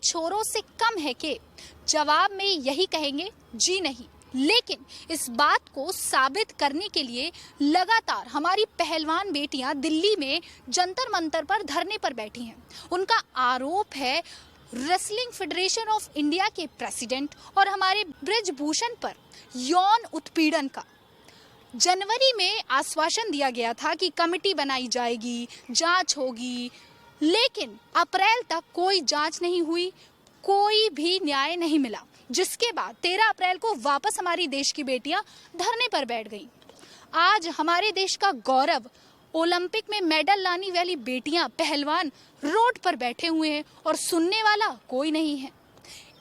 छोरों से कम है कि जवाब में यही कहेंगे जी नहीं। लेकिन इस बात को साबित करने के लिए लगातार हमारी पहलवान बेटियां दिल्ली में जंतर मंतर पर धरने पर बैठी हैं। उनका आरोप है रेसलिंग फेडरेशन ऑफ इंडिया के प्रेसिडेंट और हमारे ब्रिजभूषण पर यौन उत्पीड़न का। जनवरी में आश्वासन दिया गया था कि कमेटी बनाई जाएगी, जांच होगी, लेकिन अप्रैल तक कोई जांच नहीं हुई, कोई भी न्याय नहीं मिला, जिसके बाद 13 अप्रैल को वापस हमारी देश की बेटियां धरने पर बैठ गईं। आज हमारे देश का गौरव ओलंपिक में मेडल लाने वाली बेटियां पहलवान रोड पर बैठे हुए हैं और सुनने वाला कोई नहीं है।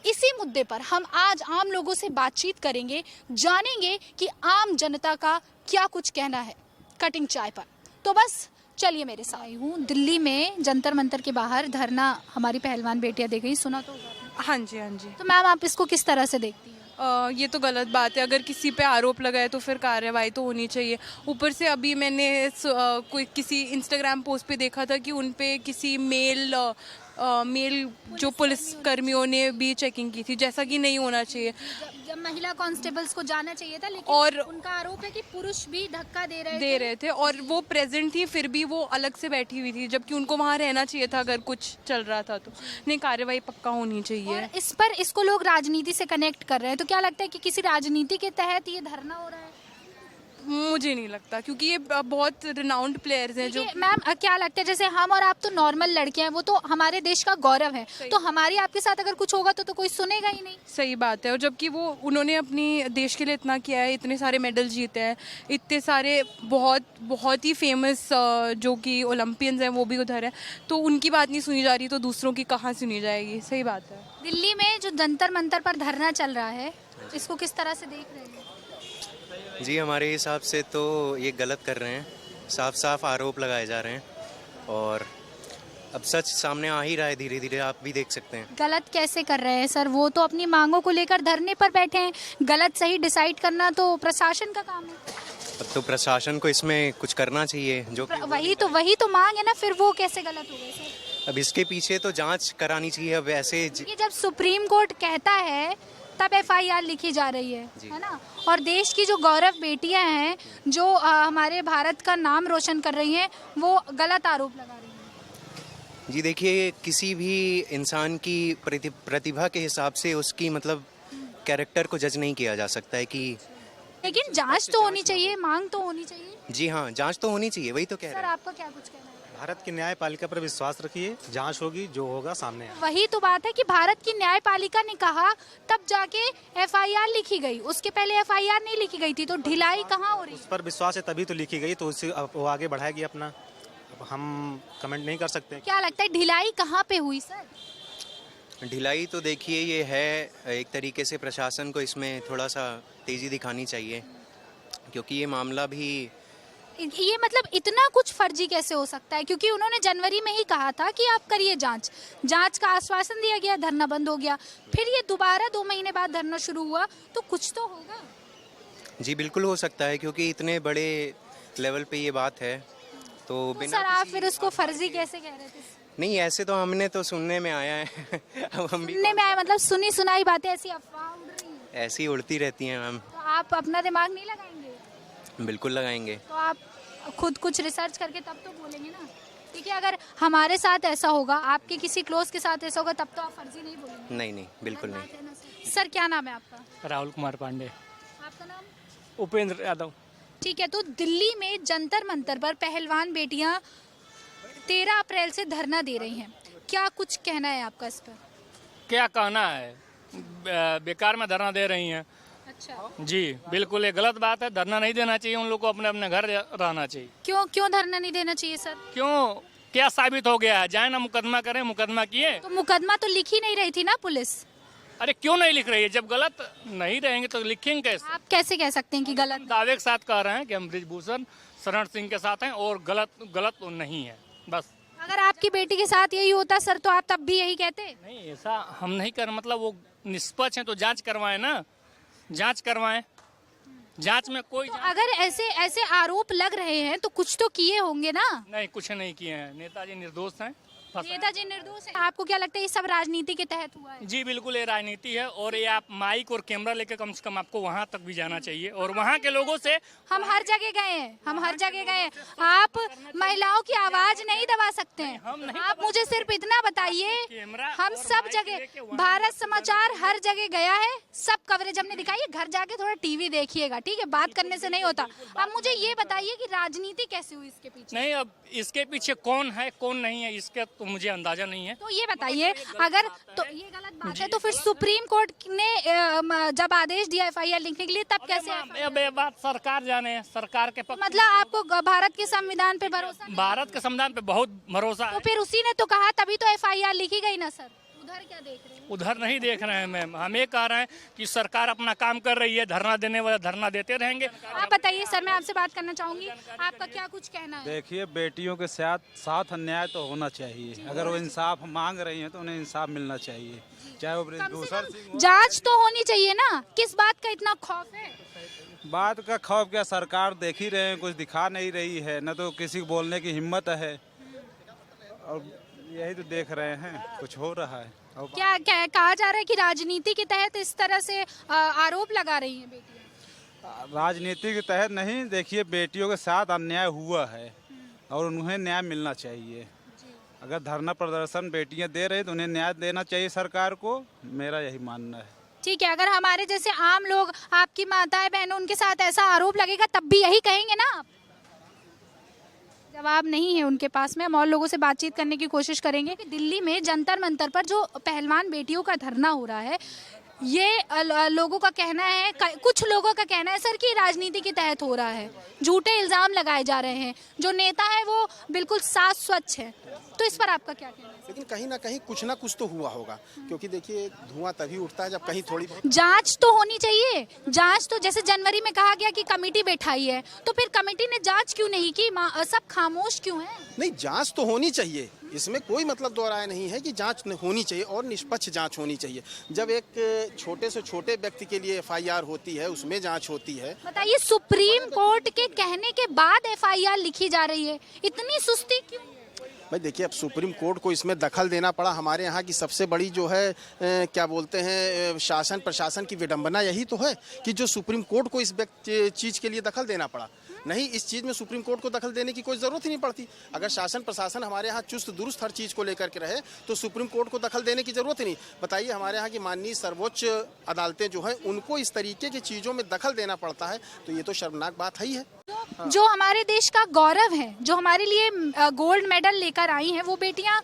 इसी मुद्दे पर हम आज आम लोगों से बातचीत करेंगे, जानेंगे कि आम जनता का क्या कुछ कहना है कटिंग चाय पर। तो बस चलिए मेरे साथ। आई हूँ दिल्ली में जंतर मंतर के बाहर धरना हमारी पहलवान बेटियां दे गई, सुना तो होगा। हाँ जी, हाँ जी। तो मैम आप इसको किस तरह से देखती हैं? ये तो गलत बात है। अगर किसी पे आरोप लगाए तो फिर कार्रवाई तो होनी चाहिए। ऊपर से अभी मैंने कोई किसी इंस्टाग्राम पोस्ट पे देखा था कि उन पे किसी मेल जो पुलिस कर्मियों ने भी चेकिंग की थी, जैसा कि नहीं होना चाहिए। जब महिला कांस्टेबल्स को जाना चाहिए था, लेकिन और उनका आरोप है कि पुरुष भी धक्का दे रहे थे और वो प्रेजेंट थी, फिर भी वो अलग से बैठी हुई थी, जबकि उनको वहाँ रहना चाहिए था अगर कुछ चल रहा था तो। नहीं, कार्रवाई पक्का होनी चाहिए। और इस पर इसको लोग राजनीति से कनेक्ट कर रहे हैं, तो क्या लगता है कि किसी राजनीति के तहत ये धरना हो रहा है? मुझे नहीं लगता, क्योंकि ये बहुत रिनाउंड प्लेयर्स हैं जो। मैम क्या लगता है, जैसे हम और आप तो नॉर्मल लड़के हैं, वो तो हमारे देश का गौरव है, तो हमारी आपके साथ अगर कुछ होगा तो कोई सुनेगा ही नहीं। सही बात है। और जबकि वो उन्होंने अपनी देश के लिए इतना किया है, इतने सारे मेडल जीते हैं, इतने सारे बहुत ही फेमस जो कि ओलंपियंस हैं वो भी उधर है, तो उनकी बात नहीं सुनी जा रही तो दूसरों की कहाँ सुनी जाएगी। सही बात है। दिल्ली में जो जंतर मंतर पर धरना चल रहा है, इसको किस तरह से देख रहे हैं? जी, हमारे हिसाब से तो ये गलत कर रहे हैं, साफ साफ आरोप लगाए जा रहे हैं और अब सच सामने आ ही रहा है धीरे धीरे, आप भी देख सकते हैं। गलत कैसे कर रहे हैं सर? वो तो अपनी मांगों को लेकर धरने पर बैठे हैं, गलत सही डिसाइड करना तो प्रशासन का काम है। अब तो प्रशासन को इसमें कुछ करना चाहिए, जो वही तो मांग है ना, फिर वो कैसे गलत हो गए सर? अब इसके पीछे तो जांच करानी चाहिए। अब ऐसे ये जब सुप्रीम कोर्ट कहता है तब एफआईआर लिखी जा रही है ना, और देश की जो गौरव बेटियां हैं, जो हमारे भारत का नाम रोशन कर रही हैं, वो गलत आरोप लगा रही हैं। जी देखिए, किसी भी इंसान की प्रतिभा के हिसाब से उसकी मतलब कैरेक्टर को जज नहीं किया जा सकता है कि। लेकिन जांच तो होनी चाहिए, मांग तो होनी चाहिए। जी हाँ, जांच तो होनी चाहिए, वही तो कह सर रहे हैं। आपका क्या कुछ कहना है? भारत की न्यायपालिका पर विश्वास रखिए, जांच होगी, जो होगा सामने आएगा। वही तो बात है कि भारत की न्यायपालिका ने कहा, तब जाके एफआईआर लिखी गई, उसके पहले एफआईआर नहीं लिखी गई थी, तो ढिलाई कहाँ हो रही है? उस पर विश्वास है तभी तो लिखी गई, तो उससे वो आगे बढ़ाएगी अपना। अब हम कमेंट नहीं कर सकते। क्या लगता है ढिलाई कहाँ पे हुई सर? ढिलाई तो देखिए ये है, एक तरीके से प्रशासन को इसमें थोड़ा सा तेजी दिखानी चाहिए, क्योंकि ये मामला भी ये मतलब इतना कुछ फर्जी कैसे हो सकता है? क्योंकि उन्होंने जनवरी में ही कहा था कि आप करिए जांच का आश्वासन दिया गया, धरना बंद हो गया, फिर ये दोबारा 2 महीने बाद धरना शुरू हुआ, तो कुछ तो होगा। जी बिल्कुल हो सकता है, क्योंकि इतने बड़े लेवल पे ये बात है, तो बिना सर आप फिर उसको फर्जी कैसे कह रहे थे? नहीं, ऐसे तो हमने तो सुनने में आया है। अब हम भी सुनने में आया मतलब सुनी सुनाई बातें, ऐसी अफवाह उड़ रही हैं। ऐसी उड़ती रहती हैं मैम। तो आप अपना दिमाग नहीं लगाएंगे? बिल्कुल लगाएंगे। तो आप खुद कुछ रिसर्च करके तब तो बोलेंगे ना, क्योंकि अगर हमारे साथ ऐसा होगा, आपके किसी क्लोज के साथ ऐसा होगा, तब तो आप फर्जी नहीं बोलेंगे। नहीं, बिल्कुल नहीं। सर क्या नाम है आपका? राहुल कुमार पांडे। आपका नाम? उपेंद्र यादव। ठीक है, तो दिल्ली में जंतर मंतर पर पहलवान बेटियां 13 अप्रैल से धरना दे रही हैं, क्या कुछ कहना है आपका इस पर? क्या कहना है, बेकार में धरना दे रही हैं। अच्छा जी बिल्कुल, ये गलत बात है, धरना नहीं देना चाहिए, उन लोग को अपने अपने घर रहना चाहिए। क्यों धरना नहीं देना चाहिए सर? क्यों, क्या साबित हो गया है? जाए ना मुकदमा करें, मुकदमा किए तो मुकदमा तो लिख ही नहीं रही थी ना पुलिस। अरे क्यों नहीं लिख रही है? जब गलत नहीं रहेंगे तो लिखेंगे कैसे? आप कैसे कह सकते हैं कि गलत? दावे के साथ कह रहे हैं कि हम ब्रिजभूषण शरण सिंह के साथ हैं और गलत तो नहीं है। बस अगर आपकी बेटी के साथ यही होता सर, तो आप तब भी यही कहते? नहीं, ऐसा हम नहीं कर, मतलब वो निष्पक्ष है तो जांच करवाएं ना, जांच करवाएं, जांच में कोई तो अगर ऐसे आरोप लग रहे हैं तो कुछ तो किए होंगे ना? नहीं, कुछ नहीं किए हैं। नेताजी निर्दोष हैं, नेताजी निर्दोष है। आपको क्या लगता है ये सब राजनीति के तहत हुआ है? जी बिल्कुल, ये राजनीति है और ये आप माइक और कैमरा लेकर कम से कम आपको वहाँ तक भी जाना चाहिए और वहाँ के लोगों से हम हर जगह गए हैं, हम हर जगह गए हैं। आप महिलाओं की आवाज नहीं दबा सकते हैं। हम नहीं आप मुझे सिर्फ इतना बताइए, कैमरा हम और सब माइक जगह, लेके वहाँ भारत समाचार हर जगह गया है, सब कवरेज हमने दिखाई है। घर जाके थोड़ा टीवी देखिएगा, ठीक है? बात करने से नहीं होता। अब मुझे ये बताइए कि राजनीति कैसे हुई इसके पीछे? नहीं, अब इसके पीछे कौन है कौन नहीं है इसका तो मुझे अंदाजा नहीं है। तो ये बताइए, अगर तो ये गलत बात है तो फिर सुप्रीम कोर्ट ने जब आदेश दिया FIR लिखने के लिए, तब कैसे FIR? अब ये बात सरकार जाने, सरकार के पक्ष। मतलब आपको भारत के संविधान पे भरोसा नहीं? भारत के संविधान पे बहुत भरोसा तो है। फिर उसी ने तो कहा, तभी तो FIR लिखी गई ना सर। उधर क्या देख रहे हैं? उधर नहीं देख रहे हैं मैम, हम ये कह रहे हैं कि सरकार अपना काम कर रही है, धरना देने वाले धरना देते रहेंगे। आप बताइए सर, मैं आपसे बात करना चाहूंगी, आपका क्या कुछ कहना है? देखिए, बेटियों के साथ अन्याय तो होना चाहिए। अगर वो इंसाफ मांग रही हैं तो उन्हें इंसाफ मिलना चाहिए, चाहे वो कम से दूसर कम सिंह हो। जांच तो होनी चाहिए ना। किस बात का इतना खौफ है? बात का खौफ क्या, सरकार देख ही रहे हैं, कुछ दिखा नहीं रही है, न तो किसी को बोलने की हिम्मत है, और यही तो देख रहे हैं कुछ हो रहा है। और क्या कहा जा रहा है कि राजनीति के तहत इस तरह से आरोप लगा रही हैं बेटियां? राजनीति के तहत नहीं, देखिए बेटियों के साथ अन्याय हुआ है और उन्हें न्याय मिलना चाहिए। अगर धरना प्रदर्शन बेटियां दे रही तो उन्हें न्याय देना चाहिए सरकार को, मेरा यही मानना है। ठीक है, अगर हमारे जैसे आम लोग, आपकी माताएं बहनों, उनके साथ ऐसा आरोप लगेगा तब भी यही कहेंगे ना आप? जवाब नहीं है उनके पास में। हम और लोगों से बातचीत करने की कोशिश करेंगे कि दिल्ली में जंतर मंतर पर जो पहलवान बेटियों का धरना हो रहा है, ये लोगों का कहना है, कुछ लोगों का कहना है सर कि राजनीति के तहत हो रहा है, झूठे इल्जाम लगाए जा रहे हैं, जो नेता है वो बिल्कुल साफ स्वच्छ है। तो इस पर आपका क्या कहना है? लेकिन कहीं ना कुछ तो हुआ होगा, क्योंकि देखिए धुआं तभी उठता है जब कहीं थोड़ी बहुत जांच तो होनी चाहिए। जांच तो जैसे जनवरी में कहा गया कि कमेटी बैठाई है, तो फिर कमेटी ने जांच क्यों नहीं की? सब खामोश क्यों है? नहीं, जांच तो होनी चाहिए, इसमें कोई मतलब दो राय नहीं है कि जांच होनी चाहिए और निष्पक्ष जांच होनी चाहिए। जब एक छोटे से छोटे व्यक्ति के लिए FIR होती है, उसमें जांच होती है। बताइए, सुप्रीम कोर्ट के कहने के बाद FIR लिखी जा रही है, इतनी सुस्ती क्यों? भाई देखिए, अब सुप्रीम कोर्ट को इसमें दखल देना पड़ा। हमारे यहाँ की सबसे बड़ी जो है क्या बोलते हैं, शासन प्रशासन की विडंबना यही तो है कि जो सुप्रीम कोर्ट को इस चीज़ के लिए दखल देना पड़ा। नहीं, इस चीज़ में सुप्रीम कोर्ट को दखल देने की कोई ज़रूरत ही नहीं पड़ती। अगर शासन प्रशासन हमारे यहाँ चुस्त दुरुस्त हर चीज़ को लेकर के रहे तो सुप्रीम कोर्ट को दखल देने की ज़रूरत ही नहीं। बताइए, हमारे यहाँ की माननीय सर्वोच्च अदालतें जो हैं, उनको इस तरीके की चीज़ों में दखल देना पड़ता है, तो ये तो शर्मनाक बात है ही है। जो हमारे देश का गौरव है, जो हमारे लिए गोल्ड मेडल लेकर आई हैं, वो बेटियां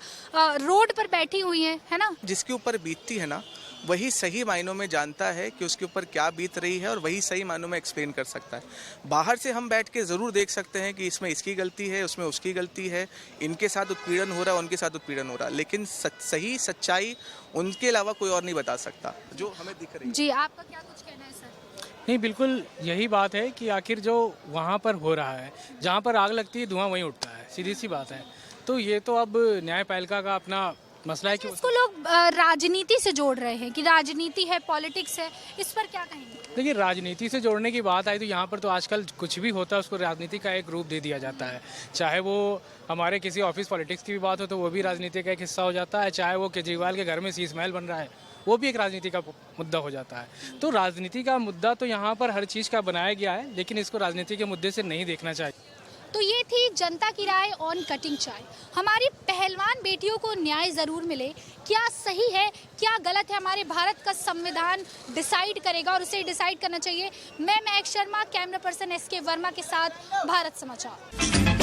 रोड पर बैठी हुई हैं, है ना? जिसके ऊपर बीतती है ना, वही सही मायनों में जानता है कि उसके ऊपर क्या बीत रही है और वही सही मायनों में एक्सप्लेन कर सकता है। बाहर से हम बैठ के ज़रूर देख सकते हैं कि इसमें इसकी गलती है, उसमें उसकी गलती है, इनके साथ उत्पीड़न हो रहा है, उनके साथ उत्पीड़न हो रहा है, लेकिन सही सच्चाई उनके अलावा कोई और नहीं बता सकता जो हमें दिख रही है। जी, आपका क्या कुछ कहना है सर? नहीं, बिल्कुल यही बात है कि आखिर जो वहाँ पर हो रहा है, जहाँ पर आग लगती है धुआं वहीं उठता है, सीधी सी बात है। तो ये तो अब न्यायपालिका का अपना मसला है कि इसको लोग राजनीति से जोड़ रहे हैं कि राजनीति है, पॉलिटिक्स है, इस पर क्या कहेंगे? देखिए, राजनीति से जोड़ने की बात आई तो यहाँ पर तो आजकल कुछ भी होता है उसको राजनीति का एक रूप दे दिया जाता है। चाहे वो हमारे किसी ऑफिस पॉलिटिक्स की भी बात हो तो वो भी राजनीति का एक हिस्सा हो जाता है, चाहे वो केजरीवाल के घर में शीश महल बन रहा है वो भी एक राजनीति का मुद्दा हो जाता है। तो राजनीति का मुद्दा तो यहाँ पर हर चीज़ का बनाया गया है, लेकिन इसको राजनीति के मुद्दे से नहीं देखना चाहिए। तो ये थी जनता की राय ऑन कटिंग चाय। हमारी पहलवान बेटियों को न्याय ज़रूर मिले, क्या सही है क्या गलत है, हमारे भारत का संविधान डिसाइड करेगा और उसे डिसाइड करना चाहिए। मैं महक Sharma, camera person SK Verma के साथ, भारत समाचार।